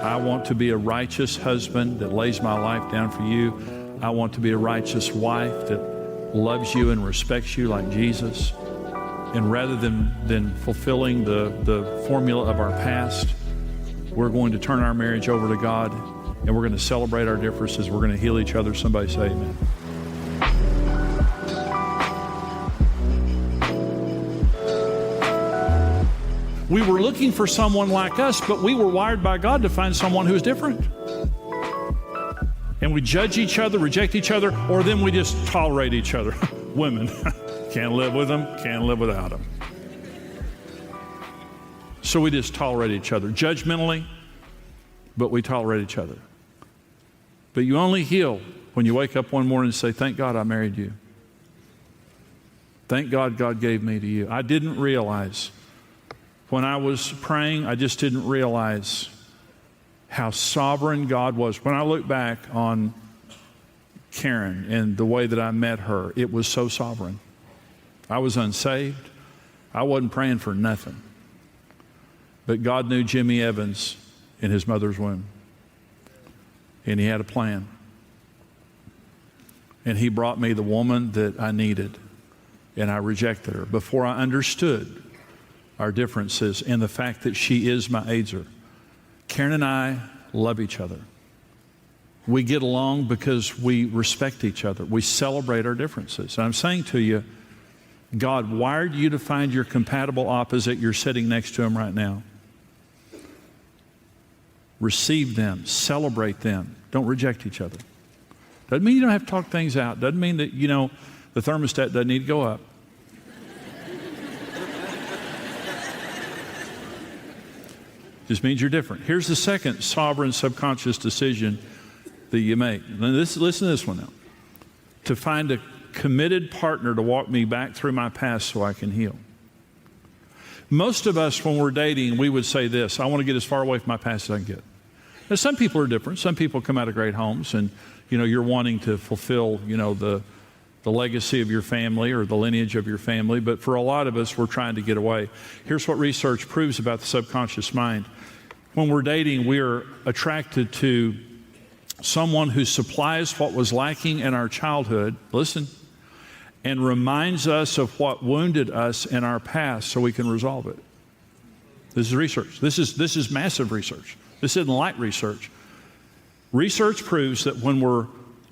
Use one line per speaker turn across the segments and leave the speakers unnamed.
I want to be a righteous husband that lays my life down for you. I want to be a righteous wife that loves you and respects you like Jesus. And rather than fulfilling the formula of our past, we're going to turn our marriage over to God, and we're going to celebrate our differences. We're going to heal each other. Somebody say amen. We were looking for someone like us, but we were wired by God to find someone who is different. And we judge each other, reject each other, or then we just tolerate each other. Women, can't live with them, can't live without them. So we just tolerate each other, judgmentally, but we tolerate each other. But you only heal when you wake up one morning and say, thank God I married you. Thank God God gave me to you. I didn't realize. When I was praying, I just didn't realize how sovereign God was. When I look back on Karen and the way that I met her, it was so sovereign. I was unsaved. I wasn't praying for nothing. But God knew Jimmy Evans in his mother's womb. And he had a plan. And he brought me the woman that I needed. And I rejected her before I understood our differences and the fact that she is my aider. Karen and I love each other. We get along because we respect each other. We celebrate our differences. And I'm saying to you, God wired you to find your compatible opposite. You're sitting next to him right now. Receive them. Celebrate them. Don't reject each other. Doesn't mean you don't have to talk things out. Doesn't mean that, the thermostat doesn't need to go up. Just means you're different. Here's the second sovereign subconscious decision that you make. Listen to this one now. To find a committed partner to walk me back through my past so I can heal. Most of us, when we're dating, we would say this: I want to get as far away from my past as I can get. Now, some people are different. Some people come out of great homes, and you're wanting to fulfill the legacy of your family or the lineage of your family. But for a lot of us, we're trying to get away. Here's what research proves about the subconscious mind. When we're dating, we are attracted to someone who supplies what was lacking in our childhood, listen, and reminds us of what wounded us in our past so we can resolve it. This is research. This is massive research. This isn't light research. Research proves that when we're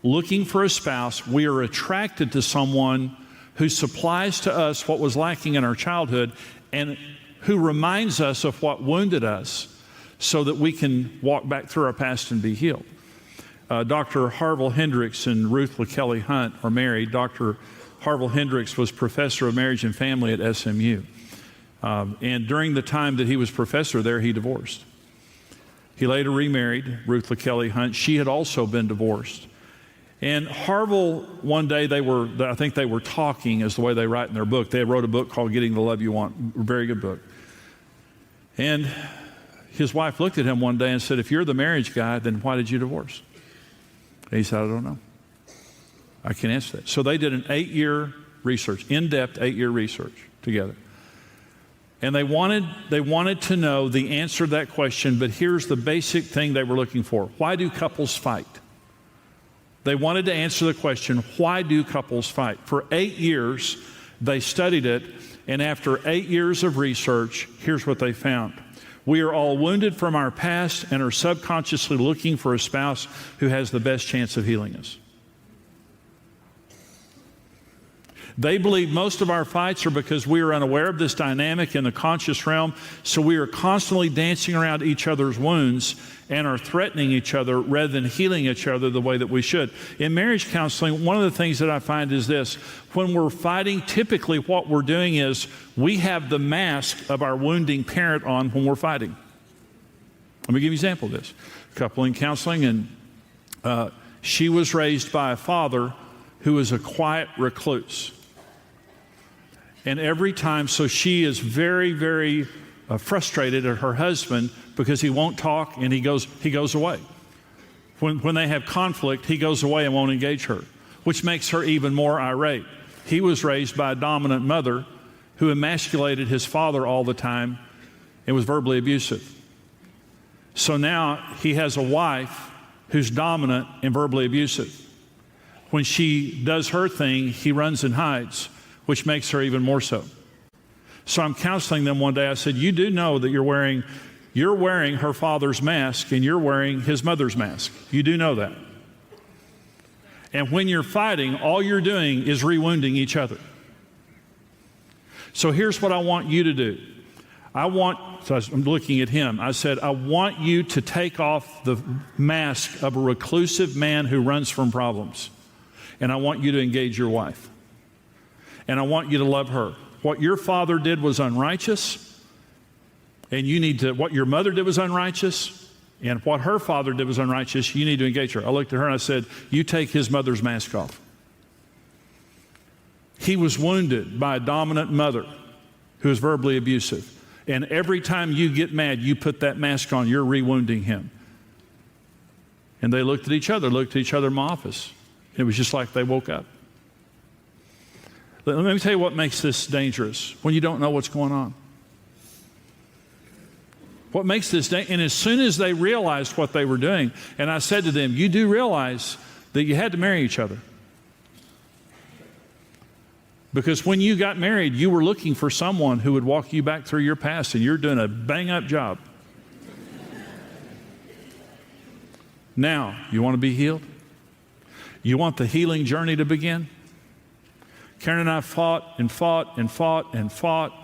looking for a spouse, we are attracted to someone who supplies to us what was lacking in our childhood and who reminds us of what wounded us so that we can walk back through our past and be healed. Dr. Harville Hendricks and Ruth LaKelly Hunt are married. Dr. Harville Hendricks was professor of marriage and family at SMU. And during the time that he was professor there, he divorced. He later remarried Ruth LaKelly Hunt. She had also been divorced. And Harville, one day I think they were talking, is the way they write in their book. They wrote a book called Getting the Love You Want, a very good book. And his wife looked at him one day and said, if you're the marriage guy, then why did you divorce? And he said, I don't know. I can't answer that. So they did an 8-year research, in-depth 8-year research together. And they wanted to know the answer to that question, but here's the basic thing they were looking for. Why do couples fight? They wanted to answer the question, why do couples fight? For 8 years, they studied it, and after 8 years of research, here's what they found. We are all wounded from our past and are subconsciously looking for a spouse who has the best chance of healing us. They believe most of our fights are because we are unaware of this dynamic in the conscious realm, so we are constantly dancing around each other's wounds and are threatening each other rather than healing each other the way that we should. In marriage counseling, one of the things that I find is this: when we're fighting, typically what we're doing is we have the mask of our wounding parent on when we're fighting. Let me give you an example of this. A couple in counseling, and she was raised by a father who was a quiet recluse. And every time, so she is very, very frustrated at her husband because he won't talk and he goes away. When they have conflict, he goes away and won't engage her, which makes her even more irate. He was raised by a dominant mother who emasculated his father all the time and was verbally abusive. So now he has a wife who's dominant and verbally abusive. When she does her thing, he runs and hides, which makes her even more so. So I'm counseling them one day. I said, you do know that you're wearing her father's mask and you're wearing his mother's mask. You do know that. And when you're fighting, all you're doing is rewounding each other. So here's what I want you to do. So I'm looking at him. I said, I want you to take off the mask of a reclusive man who runs from problems. And I want you to engage your wife. And I want you to love her. What your father did was unrighteous. And what your mother did was unrighteous. And what her father did was unrighteous. You need to engage her. I looked at her and I said, you take his mother's mask off. He was wounded by a dominant mother who was verbally abusive. And every time you get mad, you put that mask on, you're rewounding him. And they looked at each other in my office. It was just like they woke up. Let me tell you what makes this dangerous, when you don't know what's going on. What makes this dangerous, and as soon as they realized what they were doing, and I said to them, you do realize that you had to marry each other. Because when you got married, you were looking for someone who would walk you back through your past, and you're doing a bang-up job. Now, you want to be healed? You want the healing journey to begin? Karen and I fought,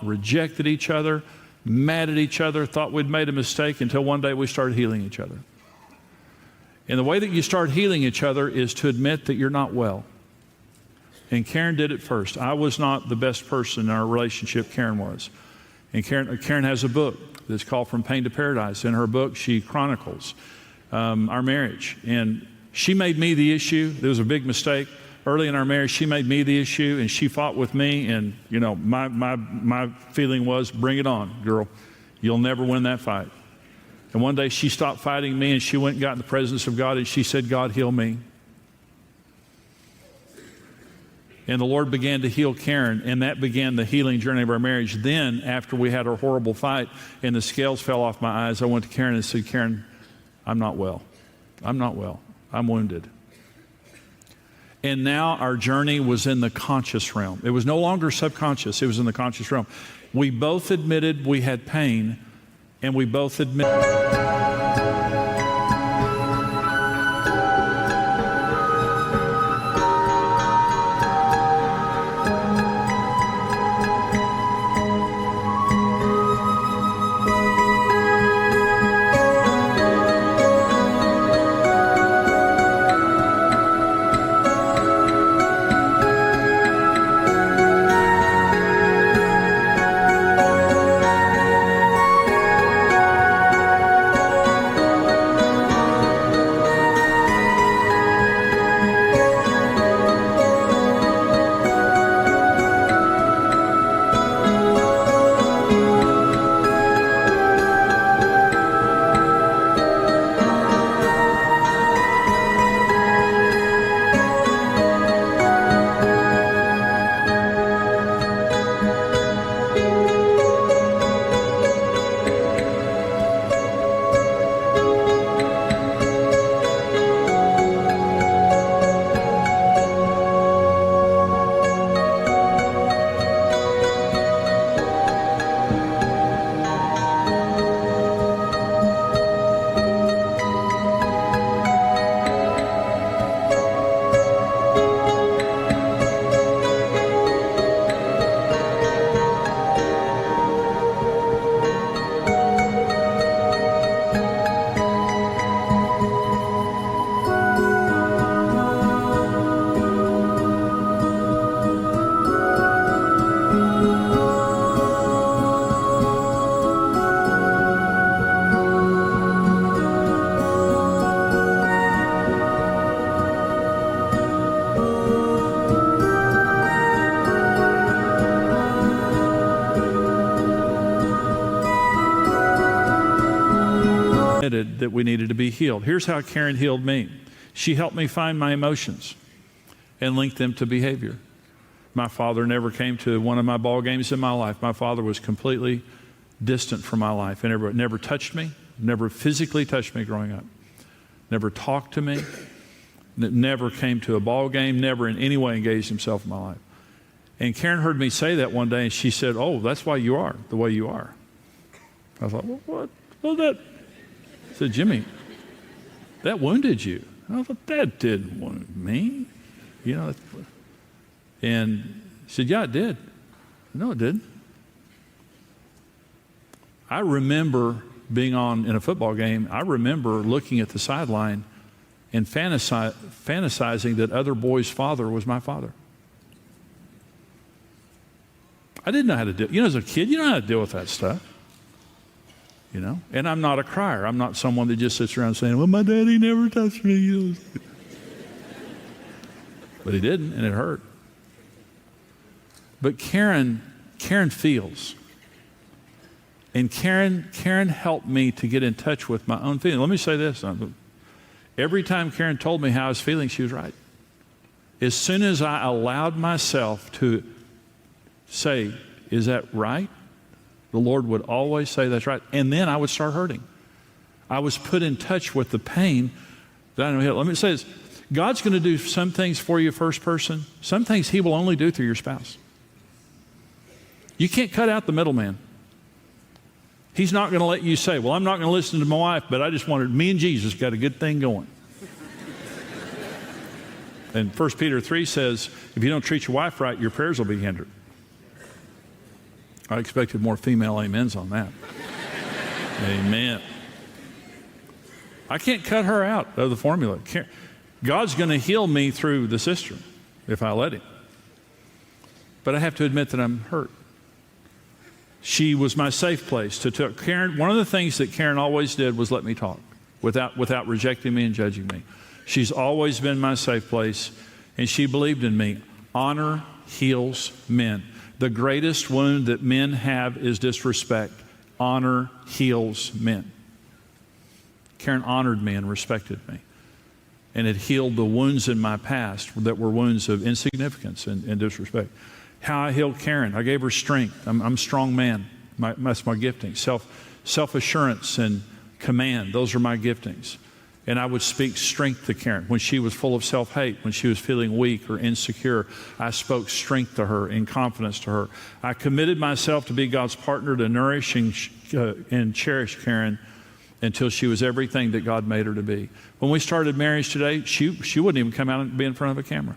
rejected each other, mad at each other, thought we'd made a mistake until one day we started healing each other. And the way that you start healing each other is to admit that you're not well. And Karen did it first. I was not the best person in our relationship, Karen was. And Karen has a book that's called From Pain to Paradise. In her book, she chronicles our marriage. And she made me the issue. There was a big mistake. Early in our marriage, she made me the issue, and she fought with me. And, you know, my feeling was, bring it on, girl. You'll never win that fight. And one day she stopped fighting me, and she went and got in the presence of God, and she said, God, heal me. And the Lord began to heal Karen, and that began the healing journey of our marriage. Then, after we had our horrible fight and the scales fell off my eyes, I went to Karen and said, Karen, I'm not well. I'm not well. I'm wounded. And now our journey was in the conscious realm. It was no longer subconscious. It was in the conscious realm. We both admitted we had pain, and we both admitted... that we needed to be healed. Here's how Karen healed me. She helped me find my emotions and link them to behavior. My father never came to one of my ball games in my life. My father was completely distant from my life and never touched me, never physically touched me growing up, never talked to me, never came to a ball game, never in any way engaged himself in my life. And Karen heard me say that one day, and she said, "Oh, that's why you are the way you are." I was like, "Well, what? Well, that," I said, "Jimmy, that wounded you." I thought, "That didn't wound me." You know, and she said, "Yeah, it did." No, it didn't. I remember being in a football game. I remember looking at the sideline and fantasizing that other boys' father was my father. I didn't know how to deal. You know, as a kid, you don't know how to deal with that stuff. You know, and I'm not a crier. I'm not someone that just sits around saying, "Well, my daddy never touched me." But he didn't, and it hurt. But Karen feels. And Karen helped me to get in touch with my own feelings. Let me say this. Every time Karen told me how I was feeling, she was right. As soon as I allowed myself to say, "Is that right?" the Lord would always say, "That's right." And then I would start hurting. I was put in touch with the pain that I know. Let me say this. God's going to do some things for you, first person. Some things He will only do through your spouse. You can't cut out the middleman. He's not going to let you say, "Well, I'm not going to listen to my wife, but I just wanted, me and Jesus got a good thing going." And 1 Peter 3 says, if you don't treat your wife right, your prayers will be hindered. I expected more female amens on that. Amen. I can't cut her out of the formula. God's going to heal me through the cistern if I let Him. But I have to admit that I'm hurt. She was my safe place to talk. Karen, one of the things that Karen always did was let me talk without rejecting me and judging me. She's always been my safe place, and she believed in me. Honor heals men. The greatest wound that men have is disrespect. Honor heals men. Karen honored me and respected me. And it healed the wounds in my past that were wounds of insignificance and disrespect. How I healed Karen, I gave her strength. I'm a strong man. That's my gifting. Self-assurance and command, those are my giftings. And I would speak strength to Karen. When she was full of self-hate, when she was feeling weak or insecure, I spoke strength to her and confidence to her. I committed myself to be God's partner to nourish and cherish Karen until she was everything that God made her to be. When we started marriage today, she wouldn't even come out and be in front of a camera.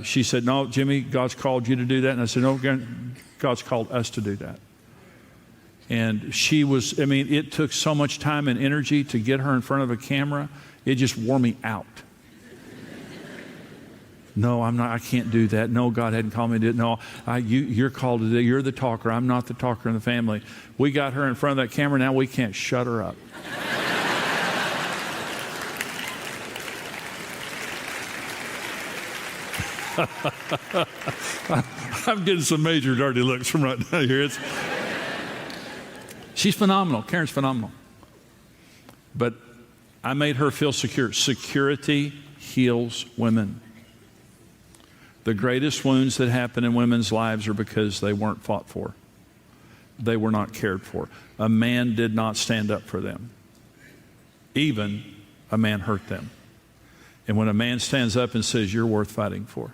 She said, "No, Jimmy, God's called you to do that." And I said, "No, God's called us to do that." And she was, I mean, it took so much time and energy to get her in front of a camera. It just wore me out. No, I'm not, I can't do that. No, God hadn't called me to do it. No, you're called to do it. You're the talker. I'm not the talker in the family. We got her in front of that camera. Now we can't shut her up. I'm getting some major dirty looks from right now here. She's phenomenal. Karen's phenomenal. But I made her feel secure. Security heals women. The greatest wounds that happen in women's lives are because they weren't fought for. They were not cared for. A man did not stand up for them. Even a man hurt them. And when a man stands up and says, you're worth fighting for,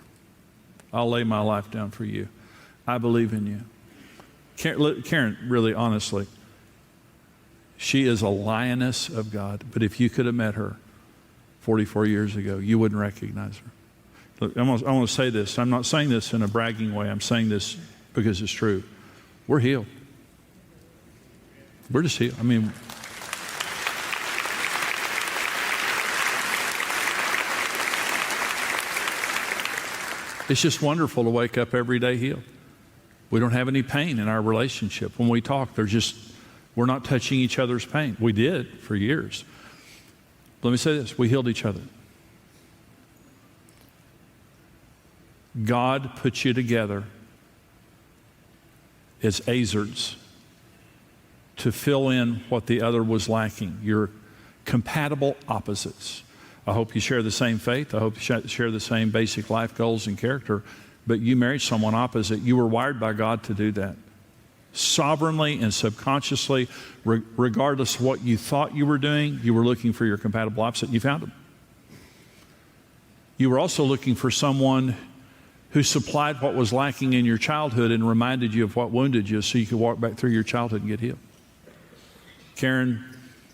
I'll lay my life down for you. I believe in you. Karen, really, honestly, she is a lioness of God. But if you could have met her 44 years ago, you wouldn't recognize her. Look, I want to say this. I'm not saying this in a bragging way. I'm saying this because it's true. We're healed. We're just healed. I mean, it's just wonderful to wake up every day healed. We don't have any pain in our relationship. When we talk, we're not touching each other's pain. We did for years. Let me say this. We healed each other. God put you together as Azards to fill in what the other was lacking. You're compatible opposites. I hope you share the same faith. I hope you share the same basic life goals and character, but you married someone opposite. You were wired by God to do that. Sovereignly and subconsciously, regardless of what you thought you were doing, you were looking for your compatible opposite, and you found him. You were also looking for someone who supplied what was lacking in your childhood and reminded you of what wounded you so you could walk back through your childhood and get healed. Karen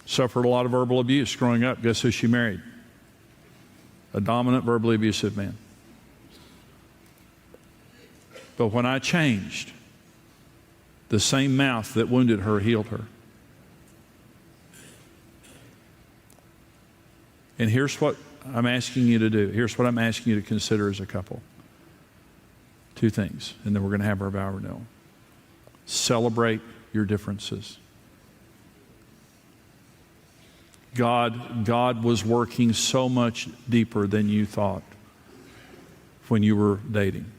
suffered a lot of verbal abuse growing up. Guess who she married? A dominant, verbally abusive man. But when I changed, the same mouth that wounded her healed her. And here's what I'm asking you to do. Here's what I'm asking you to consider as a couple. Two things, and then we're going to have our vow renewal. Celebrate your differences. God was working so much deeper than you thought when you were dating.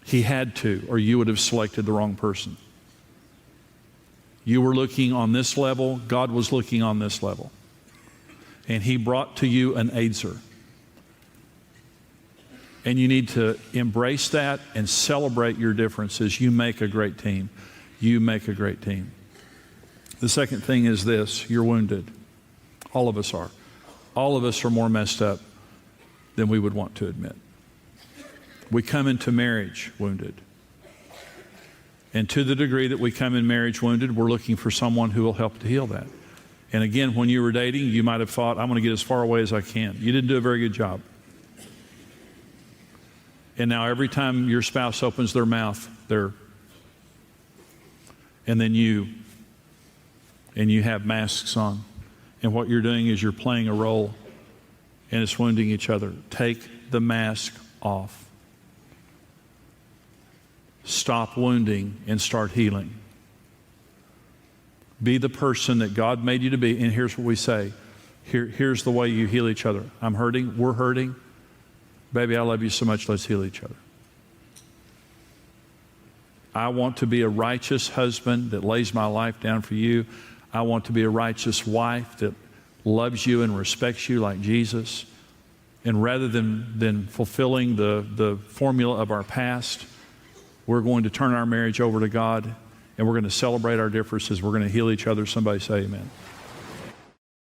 He had to, or you would have selected the wrong person. You were looking on this level, God was looking on this level. And He brought to you an Azer. And you need to embrace that and celebrate your differences. You make a great team. You make a great team. The second thing is this: you're wounded. All of us are. All of us are more messed up than we would want to admit. We come into marriage wounded. And to the degree that we come in marriage wounded, we're looking for someone who will help to heal that. And again, when you were dating, you might have thought, I'm going to get as far away as I can. You didn't do a very good job. And now every time your spouse opens their mouth, and then you have masks on. And what you're doing is you're playing a role, and it's wounding each other. Take the mask off. Stop wounding and start healing. Be the person that God made you to be. And here's what we say. Here's the way you heal each other. I'm hurting. We're hurting. Baby, I love you so much. Let's heal each other. I want to be a righteous husband that lays my life down for you. I want to be a righteous wife that loves you and respects you like Jesus. And rather than fulfilling the formula of our past, we're going to turn our marriage over to God, and we're going to celebrate our differences. We're going to heal each other. Somebody say amen.